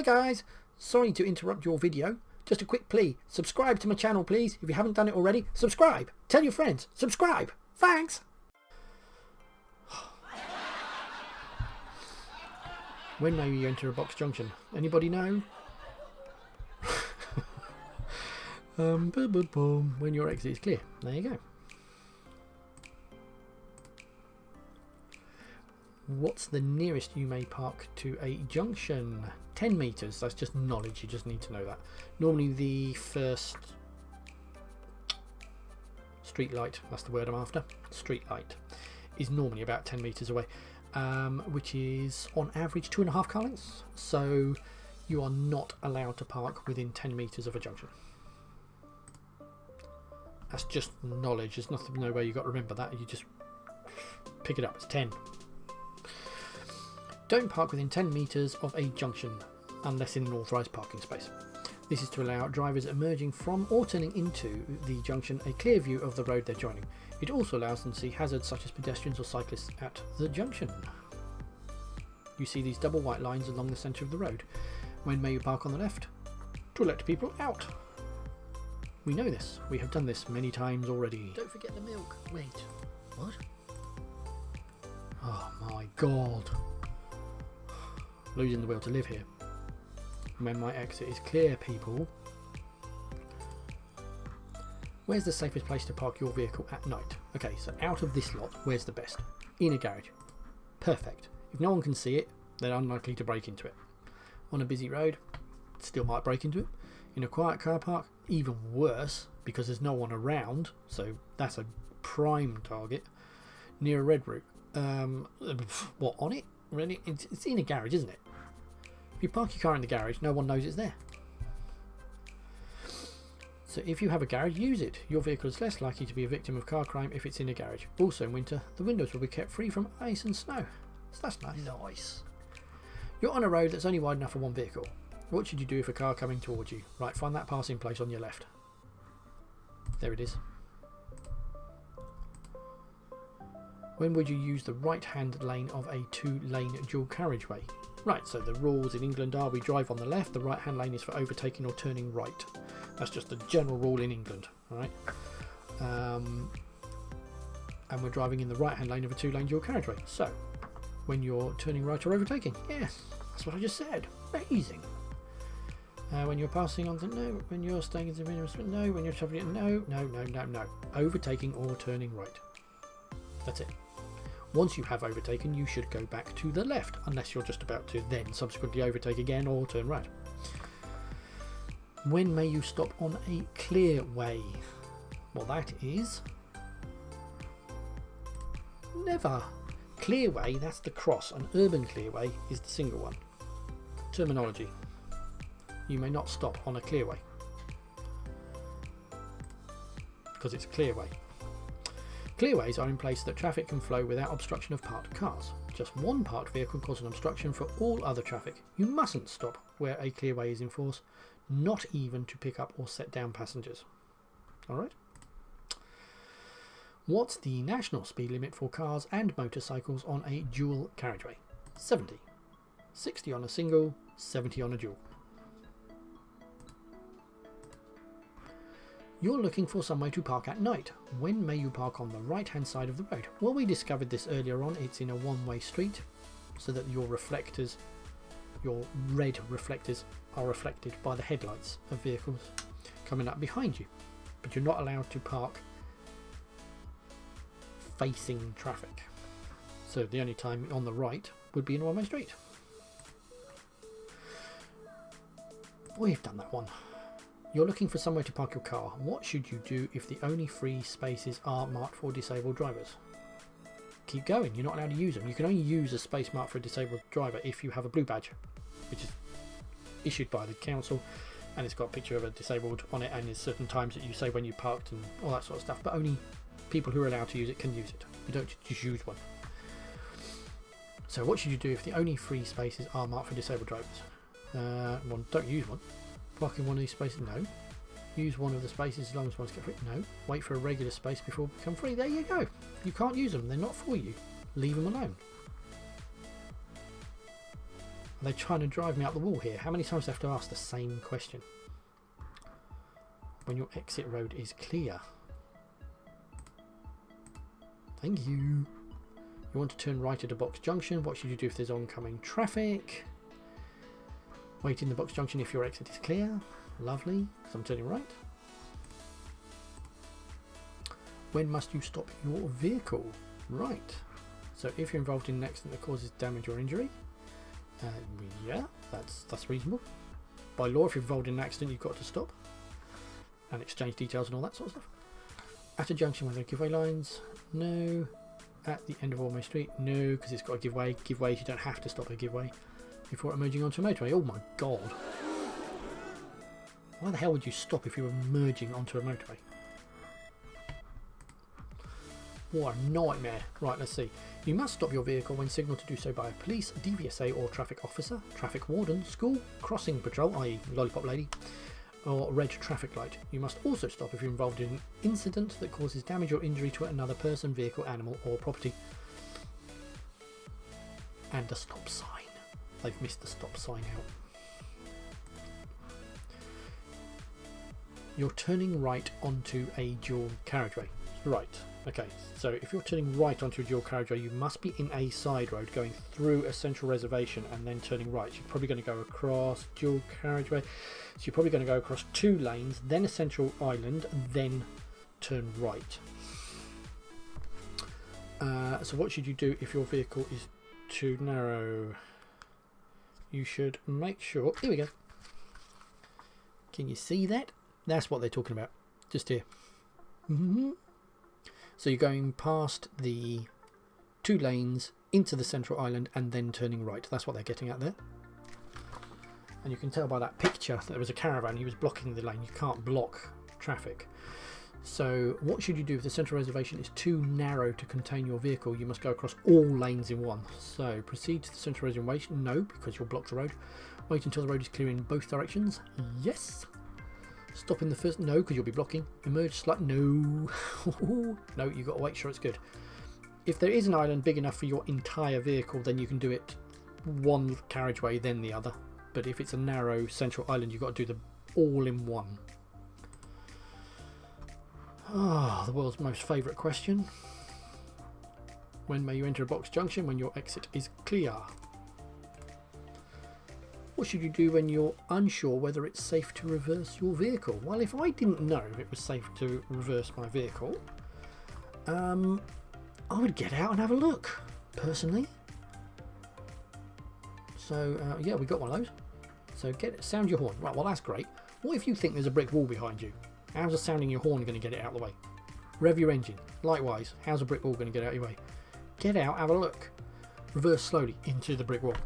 Hi guys, sorry to interrupt your video. Just a quick plea, subscribe to my channel please. If you haven't done it already, subscribe. Tell your friends, subscribe. Thanks. When may you enter a box junction? Anybody know? Boom, boom, boom. When your exit is clear. There you go. What's the nearest you may park to a junction? 10 metres. That's just knowledge. You just need to know that. Normally the first street light, that's the word I'm after, street light, is normally about 10 metres away, which is on average 2.5 car lengths. So you are not allowed to park within 10 metres of a junction. That's just knowledge. There's nothing, no way you've got to remember that. You just pick it up. It's 10. Don't park within 10 metres of a junction unless in an authorised parking space. This is to allow drivers emerging from or turning into the junction a clear view of the road they're joining. It also allows them to see hazards such as pedestrians or cyclists at the junction. You see these double white lines along the centre of the road. When may you park on the left? To let people out. We know this. We have done this many times already. Don't forget the milk. Wait, what? Oh my god. Losing the will to live here. When my exit is clear, people. Where's the safest place to park your vehicle at night? Okay, so out of this lot, where's the best? In a garage. Perfect. If no one can see it, they're unlikely to break into it. On a busy road, still might break into it. In a quiet car park, even worse, because there's no one around, so that's a prime target. Near a red route. What, on it? Really? It's in a garage, isn't it? If you park your car in the garage, no one knows it's there. So if you have a garage, use it. Your vehicle is less likely to be a victim of car crime if it's in a garage. Also in winter, the windows will be kept free from ice and snow. So that's nice. Nice. You're on a road that's only wide enough for one vehicle. What should you do if a car coming towards you? Right, find that passing place on your left. There it is. When would you use the right-hand lane of a 2-lane dual carriageway? Right, so the rules in England are we drive on the left, the right-hand lane is for overtaking or turning right. That's just the general rule in England, alright? And we're driving in the right-hand lane of a 2-lane dual carriageway. So, when you're turning right or overtaking, yes, that's what I just said. Amazing. When you're passing on, no. When you're staying in the no. When you're travelling, no. Overtaking or turning right. That's it. Once you have overtaken, you should go back to the left, unless you're just about to then subsequently overtake again or turn right. When may you stop on a clear way? Well, that is never. Clear way, that's the cross. An urban clearway is the single one. Terminology. You may not stop on a clearway because it's a clearway. Clearways are in place so that traffic can flow without obstruction of parked cars. Just one parked vehicle causes an obstruction for all other traffic. You mustn't stop where a clearway is in force, not even to pick up or set down passengers. Alright? What's the national speed limit for cars and motorcycles on a dual carriageway? 70. 60 on a single, 70 on a dual. You're looking for somewhere to park at night. When may you park on the right hand side of the road? Well, we discovered this earlier on. It's in a one-way street so that your reflectors, your red reflectors, are reflected by the headlights of vehicles coming up behind you. But you're not allowed to park facing traffic. So the only time on the right would be in a one-way street. We've done that one. You're looking for somewhere to park your car. What should you do if the only free spaces are marked for disabled drivers? Keep going. You're not allowed to use them. You can only use a space marked for a disabled driver if you have a blue badge, which is issued by the council, and it's got a picture of a disabled on it, and there's certain times that you say when you parked and all that sort of stuff, but only people who are allowed to use it can use it. You don't just use one. So what should you do if the only free spaces are marked for disabled drivers? Well, don't use one. Park in one of these spaces? No. Use one of the spaces as long as one's get free? No. Wait for a regular space before they become free? There you go. You can't use them. They're not for you. Leave them alone. Are they trying to drive me up the wall here? How many times do I have to ask the same question? When your exit road is clear. Thank you. You want to turn right at a box junction. What should you do if there's oncoming traffic? Wait in the box junction if your exit is clear. Lovely. So I'm turning right. When must you stop your vehicle? Right. So if you're involved in an accident that causes damage or injury, yeah, that's reasonable. By law, if you're involved in an accident, you've got to stop and exchange details and all that sort of stuff. At a junction where there are giveaway lines, no. At the end of Almost Street, no, because it's got a giveaway. Giveaways, you don't have to stop a giveaway before emerging onto a motorway. Oh my god. Why the hell would you stop if you were merging onto a motorway? What a nightmare. Right, let's see. You must stop your vehicle when signalled to do so by a police, DVSA or traffic officer, traffic warden, school, crossing patrol, i.e. lollipop lady, or red traffic light. You must also stop if you're involved in an incident that causes damage or injury to another person, vehicle, animal or property. And a stop sign. They've missed the stop sign out. You're turning right onto a dual carriageway. Right. Okay, so if you're turning right onto a dual carriageway, you must be in a side road going through a central reservation and then turning right. You're probably going to go across dual carriageway. So you're probably going to go across 2 lanes, then a central island, then turn right. So what should you do if your vehicle is too narrow? You should make sure... Here we go. Can you see that? That's what they're talking about. Just here. So you're going past the 2 lanes into the central island and then turning right. That's what they're getting at there. And you can tell by that picture that there was a caravan. He was blocking the lane. You can't block traffic. So what should you do if the central reservation is too narrow to contain your vehicle? You must go across all lanes in one. So proceed to the central reservation. No, because you'll block the road. Wait until the road is clear in both directions. Yes. Stop in the first, no, because you'll be blocking. Emerge slight, no. No, you've got to wait sure it's good. If there is an island big enough for your entire vehicle, then you can do it one carriageway, then the other. But if it's a narrow central island, you've got to do them all in one. Ah, the world's most favourite question. When may you enter a box junction? When your exit is clear. What should you do when you're unsure whether it's safe to reverse your vehicle? Well, if I didn't know it was safe to reverse my vehicle, I would get out and have a look, personally. So, yeah, we got one of those. So sound your horn. Right, well, that's great. What if you think there's a brick wall behind you? How's the sounding your horn going to get it out of the way? Rev your engine. Likewise, how's a brick wall going to get out of your way? Get out, have a look. Reverse slowly into the brick wall.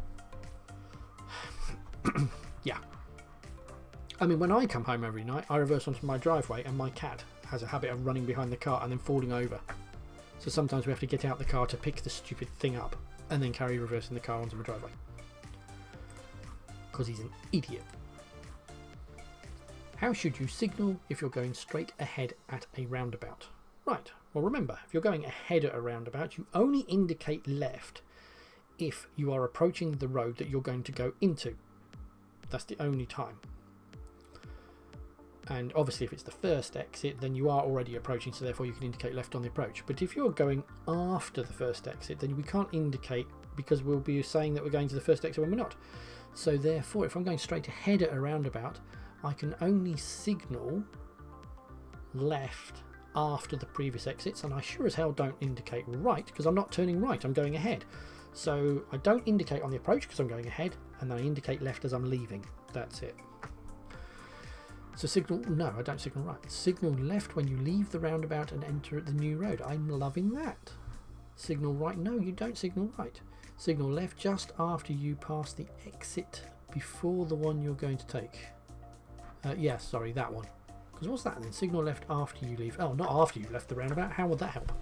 Yeah. I mean, when I come home every night, I reverse onto my driveway and my cat has a habit of running behind the car and then falling over. So sometimes we have to get out the car to pick the stupid thing up and then carry reversing the car onto my driveway. Because he's an idiot. How should you signal if you're going straight ahead at a roundabout? Right, well remember, if you're going ahead at a roundabout, you only indicate left if you are approaching the road that you're going to go into. That's the only time. And obviously if it's the first exit, then you are already approaching, so therefore you can indicate left on the approach. But if you're going after the first exit, then we can't indicate, because we'll be saying that we're going to the first exit when we're not. So therefore, if I'm going straight ahead at a roundabout, I can only signal left after the previous exits, and I sure as hell don't indicate right, because I'm not turning right, I'm going ahead. So I don't indicate on the approach because I'm going ahead, and then I indicate left as I'm leaving. That's it. So signal, no, I don't signal right. Signal left when you leave the roundabout and enter the new road. I'm loving that. Signal right, no, you don't signal right. Signal left just after you pass the exit before the one you're going to take. Yeah, sorry, that one. Because what's that then? Signal left after you leave. Oh, not after you left the roundabout. How would that help?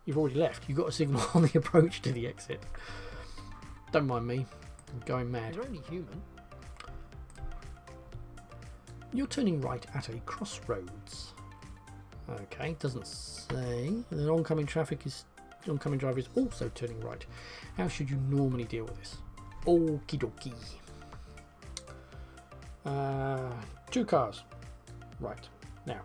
You've already left. You've got a signal on the approach to the exit. Don't mind me. I'm going mad. You're only human. You're turning right at a crossroads. Okay, doesn't say. The oncoming driver is also turning right. How should you normally deal with this? Okie dokie. 2 cars. Right. Now,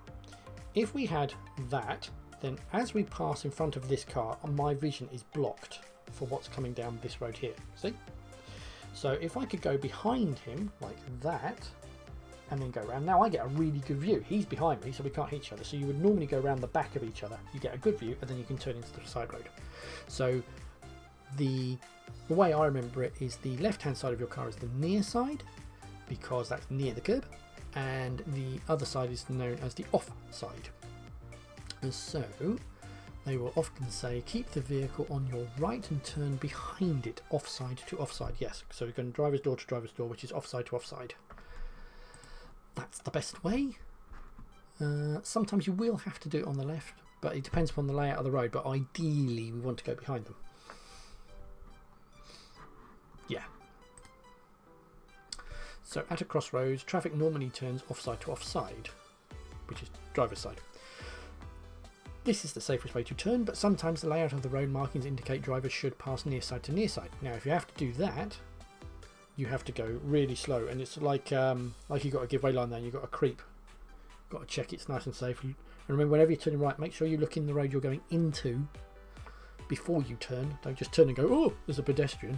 if we had that, then as we pass in front of this car, my vision is blocked for what's coming down this road here. See? So if I could go behind him like that, and then go around, now I get a really good view. He's behind me, so we can't hit each other. So you would normally go around the back of each other. You get a good view, and then you can turn into the side road. So the way I remember it is the left-hand side of your car is the near side, because that's near the curb, and the other side is known as the off side. And so they will often say keep the vehicle on your right and turn behind it, offside to offside. Yes, so we're going driver's door to driver's door, which is offside to offside. That's the best way. Sometimes you will have to do it on the left, but it depends upon the layout of the road, but ideally we want to go behind them. Yeah. So at a crossroads, traffic normally turns offside to offside, which is driver's side. This is the safest way to turn, but sometimes the layout of the road markings indicate drivers should pass near side to near side. Now if you have to do that, you have to go really slow, and it's like you've got a giveaway line there, and you've got to creep. Got to check it's nice and safe. And remember, whenever you're turning right, make sure you look in the road you're going into before you turn. Don't just turn and go, oh, there's a pedestrian.